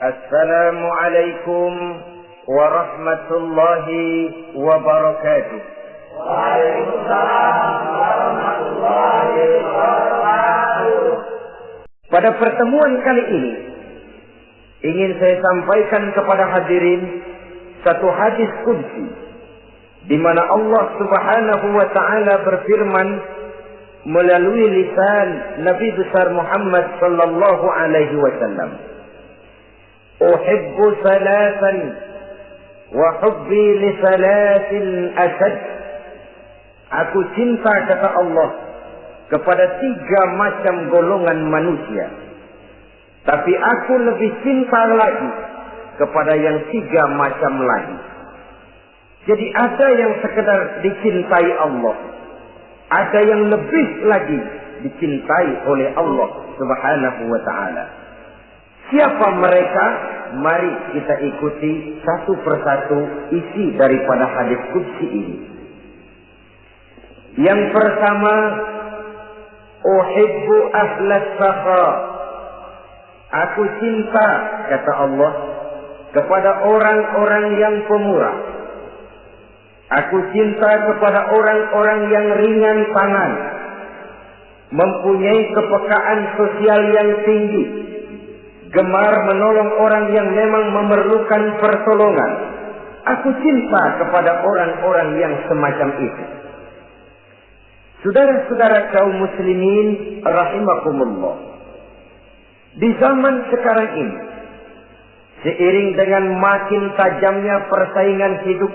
Assalamualaikum warahmatullahi wabarakatuh. Waalaikumsalam warahmatullahi wabarakatuh. Pada pertemuan kali ini ingin saya sampaikan kepada hadirin satu hadis qudsi di mana Allah Subhanahu wa taala berfirman melalui lisan Nabi besar Muhammad sallallahu alaihi wasallam. Uhibbu salasan wa hubbi li salasin asad. Aku cinta, kata Allah, kepada 3 macam golongan manusia. Tapi aku lebih cinta lagi kepada yang 3 macam lagi. Jadi ada yang sekedar dicintai Allah, ada yang lebih lagi dicintai oleh Allah Subhanahu wa taala. Siapa mereka? Mari kita ikuti satu persatu isi daripada hadis qudsi ini. Yang pertama, uhibbu ahlas sakha. Aku cinta, kata Allah, kepada orang-orang yang pemurah. Aku cinta kepada orang-orang yang ringan tangan, mempunyai kepekaan sosial yang tinggi, gemar menolong orang yang memang memerlukan pertolongan. Aku cinta kepada orang-orang yang semacam itu. Saudara-saudara kaum muslimin rahimakumullah, di zaman sekarang ini, seiring dengan makin tajamnya persaingan hidup,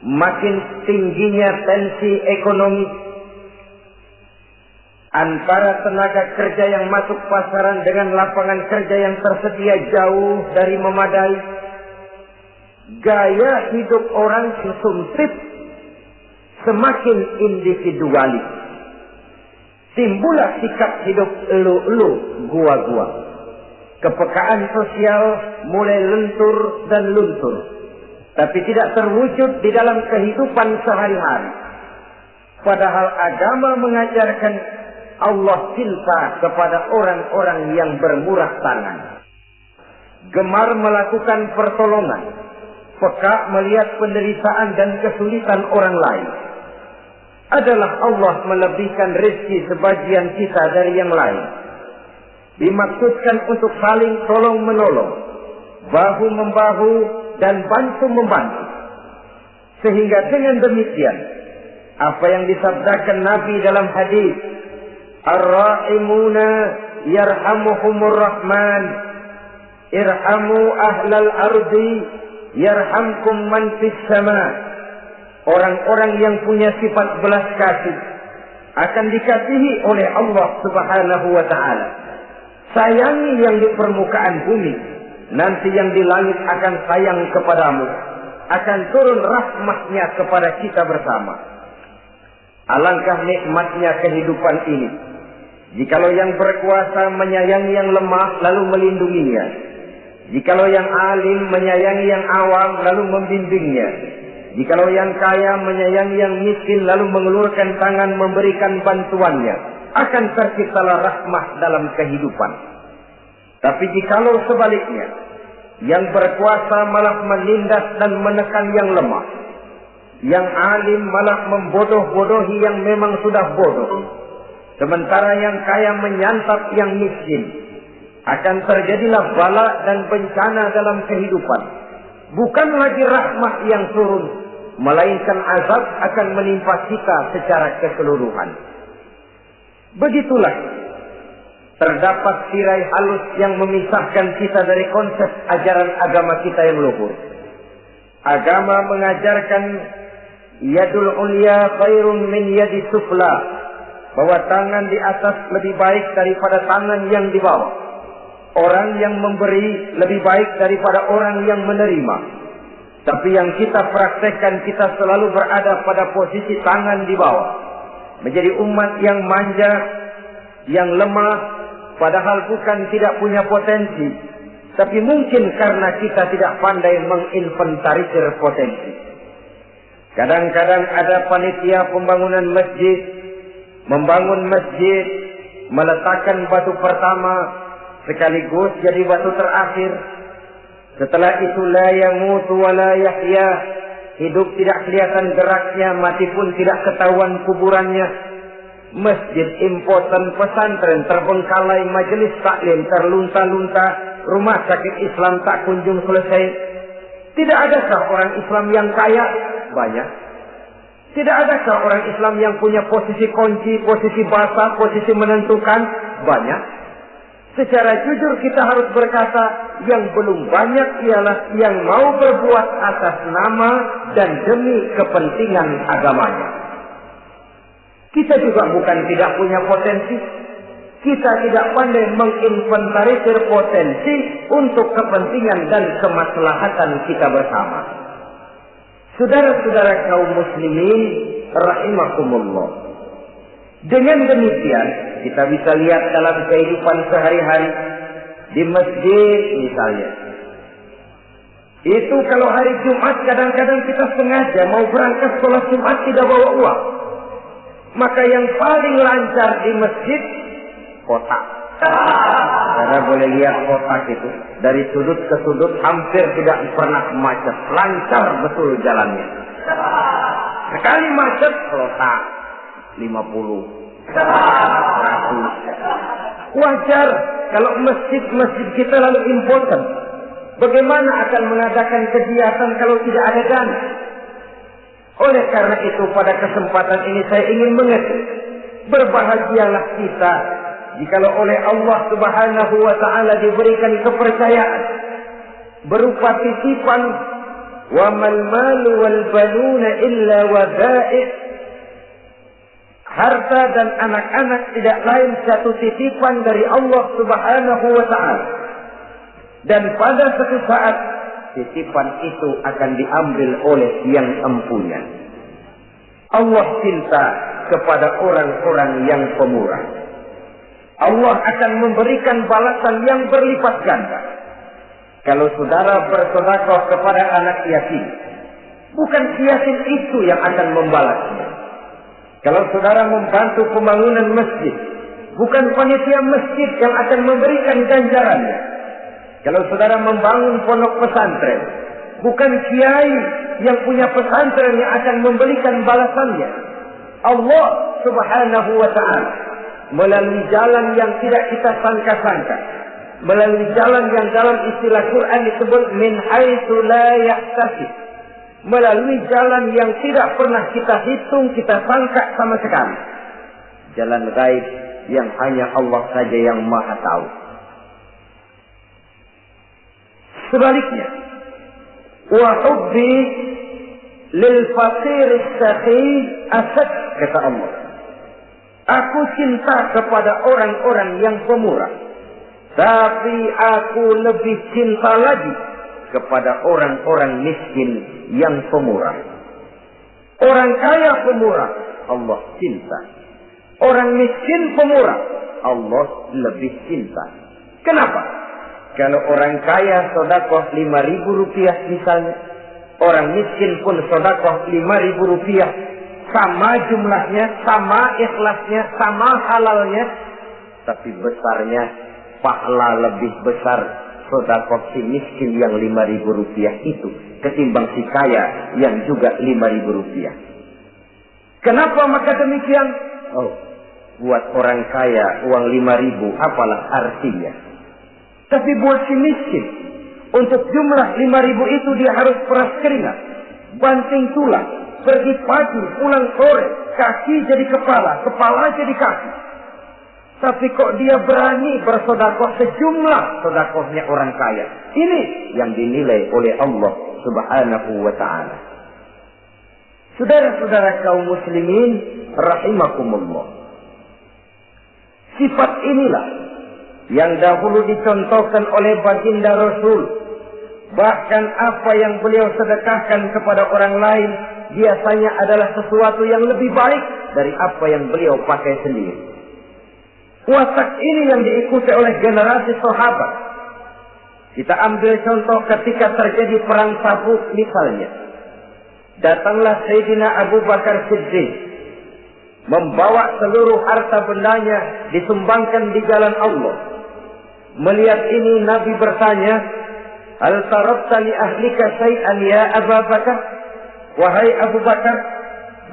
makin tingginya tensi ekonomi, antara tenaga kerja yang masuk pasaran dengan lapangan kerja yang tersedia jauh dari memadai, gaya hidup orang sesempit, semakin individualis. Timbullah sikap hidup elu-elu, gua-gua. Kepekaan sosial mulai lentur dan luntur, tapi tidak terwujud di dalam kehidupan sehari-hari. Padahal agama mengajarkan Allah cinta kepada orang-orang yang bermurah tangan, gemar melakukan pertolongan, peka melihat penderitaan dan kesulitan orang lain. Adalah Allah melebihkan rezeki sebagian kita dari yang lain. Dimaksudkan untuk saling tolong-menolong, bahu-membahu dan bantu-membantu. Sehingga dengan demikian, apa yang disabdakan Nabi dalam hadis, Ar-Ra'imuna yarhamuhumur Rahman, irhamu ahlal ardi yarhamkum man fis sama. Orang-orang yang punya sifat belas kasih akan dikasihi oleh Allah Subhanahu wa taala. Sayangi yang di permukaan bumi, nanti yang di langit akan sayang kepadamu, akan turun rahmatnya kepada kita bersama. Alangkah nikmatnya kehidupan ini, jikalau yang berkuasa menyayangi yang lemah lalu melindunginya, jikalau yang alim menyayangi yang awam lalu membimbingnya, jikalau yang kaya menyayangi yang miskin lalu mengulurkan tangan memberikan bantuannya, akan terciptalah rahmah dalam kehidupan. Tapi jikalau sebaliknya, yang berkuasa malah menindas dan menekan yang lemah, yang alim malah membodoh-bodohi yang memang sudah bodoh, sementara yang kaya menyantap yang miskin, akan terjadilah bala dan bencana dalam kehidupan. Bukan lagi rahmat yang turun, melainkan azab akan menimpa kita secara keseluruhan. Begitulah terdapat tirai halus yang memisahkan kita dari konsep ajaran agama kita yang luhur. Agama mengajarkan yadul ulya khairun min yadi sufla, bahwa tangan di atas lebih baik daripada tangan yang di bawah. Orang yang memberi lebih baik daripada orang yang menerima. Tapi yang kita praktekkan, kita selalu berada pada posisi tangan di bawah, menjadi umat yang manja, yang lemah, padahal bukan tidak punya potensi, tapi mungkin karena kita tidak pandai menginventarisir potensi. Kadang-kadang ada panitia pembangunan masjid, membangun masjid, meletakkan batu pertama sekaligus jadi batu terakhir, Setelah itu la yamutu wa la yahya. Hidup tidak kelihatan geraknya, mati pun tidak ketahuan kuburannya. Masjid impoten, pesantren terbengkalai, majelis taklim terlunta-lunta, rumah sakit Islam tak kunjung selesai. Tidak adakah orang Islam yang kaya? Banyak. Tidak adakah orang Islam yang punya posisi kunci, posisi basah, posisi menentukan? Banyak. Secara jujur kita harus berkata, yang belum banyak ialah yang mau berbuat atas nama dan demi kepentingan agamanya. Kita juga bukan tidak punya potensi. Kita tidak pandai menginventarisir potensi untuk kepentingan dan kemaslahatan kita bersama. Saudara-saudara kaum muslimin rahimakumullah. Dengan demikian kita bisa lihat dalam kehidupan sehari-hari di masjid misalnya. Itu kalau hari Jumat kadang-kadang kita sengaja mau berangkat sholat Jumat tidak bawa uang. Maka yang paling lancar di masjid kotak. Karena boleh lihat kotak itu dari sudut ke sudut hampir tidak pernah macet, lancar betul jalannya. Sekali macet kotak 50, 100. Wajar kalau masjid-masjid kita lalu important. Bagaimana akan mengadakan kegiatan kalau tidak ada dana? Oleh karena itu pada kesempatan ini saya ingin mengetik, berbahagialah kita jikalau oleh Allah Subhanahu wa taala diberikan kepercayaan berupa titipan wa mal malu wal banuna illa wadai'. Harta dan anak-anak tidak lain satu titipan dari Allah Subhanahu wa taala. Dan pada suatu saat titipan itu akan diambil oleh yang empunya. Allah cinta kepada orang-orang yang pemurah. Allah akan memberikan balasan yang berlipat ganda. Kalau saudara bersedekah kepada anak yatim, bukan yatim itu yang akan membalasnya. Kalau saudara membantu pembangunan masjid, bukan panitia masjid yang akan memberikan ganjarannya. Kalau saudara membangun pondok pesantren, bukan kiai yang punya pesantren yang akan memberikan balasannya. Allah Subhanahu wa ta'ala melalui jalan yang tidak kita sangka-sangka, melalui jalan yang dalam istilah Quran disebut min haitsu la yahtasib, melalui jalan yang tidak pernah kita hitung, kita sangka sama sekali. Jalan gaib yang hanya Allah saja yang maha tahu. Sebaliknya, wa hubbi lil faqir as-sakhi asad, kata Allah. Aku cinta kepada orang-orang yang pemurah, tapi aku lebih cinta lagi kepada orang-orang miskin yang pemurah. Orang kaya pemurah, Allah cinta. Orang miskin pemurah, Allah lebih cinta. Kenapa? Kalau orang kaya sedekah 5.000 rupiah misalnya, orang miskin pun sedekah 5.000 rupiah, sama jumlahnya, sama ikhlasnya, sama halalnya, tapi besarnya pahala lebih besar sedekah si miskin yang 5.000 rupiah itu ketimbang si kaya yang juga 5.000 rupiah. Kenapa maka demikian? Oh, buat orang kaya uang 5.000 apalah artinya. Tapi buat si miskin, untuk jumlah 5.000 itu dia harus peras keringat, banting tulang, pergi pagi, pulang sore, kaki jadi kepala, kepala jadi kaki. Tapi kok dia berani bersedekah sejumlah sedekahnya orang kaya. Ini yang dinilai oleh Allah Subhanahu wa ta'ala. Saudara-saudara kaum muslimin rahimakumullah. Sifat inilah yang dahulu dicontohkan oleh baginda Rasul. Bahkan apa yang beliau sedekahkan kepada orang lain biasanya adalah sesuatu yang lebih baik dari apa yang beliau pakai sendiri. Watak ini yang diikuti oleh generasi sahabat. Kita ambil contoh ketika terjadi perang Tabuk misalnya. Datanglah Sayyidina Abu Bakar Siddiq, membawa seluruh harta bendanya disumbangkan di jalan Allah. Melihat ini Nabi bertanya, Hal tarakta li ahlika syai'an ya Abu Bakar? Wahai Abu Bakar,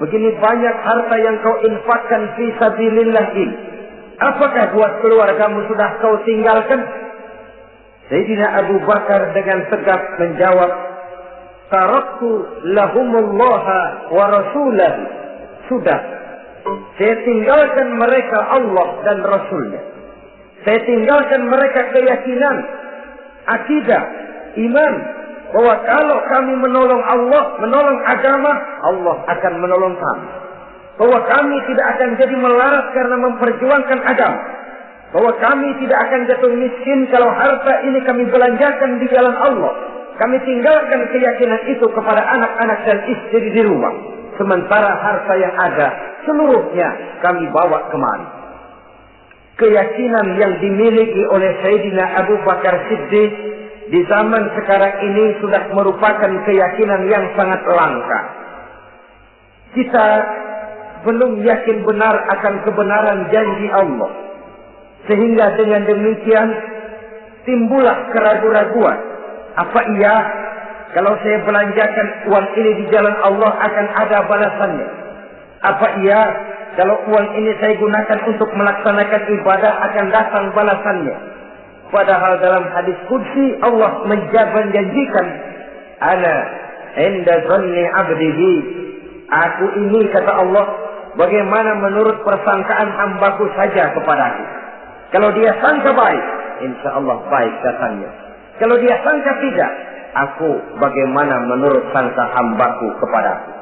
begini banyak harta yang kau infakkan fi sabilillah ini. Apakah buat keluargamu sudah kau tinggalkan? Sayyidina Abu Bakar dengan tegak menjawab, taraktu lahumullaha wa rasulahu. Sudah, saya tinggalkan mereka Allah dan Rasulnya. Saya tinggalkan mereka keyakinan, akidah, iman, bahwa kalau kami menolong Allah, menolong agama, Allah akan menolong kami. Bahwa kami tidak akan jadi melarat karena memperjuangkan agama. Bahwa kami tidak akan jatuh miskin kalau harta ini kami belanjakan di jalan Allah. Kami tinggalkan keyakinan itu kepada anak-anak dan istri di rumah. Sementara harta yang ada, seluruhnya kami bawa kemari. Keyakinan yang dimiliki oleh Sayyidina Abu Bakar Siddiq di zaman sekarang ini sudah merupakan keyakinan yang sangat langka. Kita belum yakin benar akan kebenaran janji Allah. Sehingga dengan demikian timbullah keraguan-raguan. Apa iya kalau saya belanjakan uang ini di jalan Allah akan ada balasannya? Apa iya kalau uang ini saya gunakan untuk melaksanakan ibadah akan datang balasannya? Padahal dalam hadis qudsi Allah menjanjikan, ana inda dhanni abdihi. Aku ini, kata Allah, bagaimana menurut persangkaan hambaku saja kepadaku. Kalau dia sangka baik, insya Allah baik datangnya. Kalau dia sangka tidak, aku bagaimana menurut sangka hambaku kepadaku.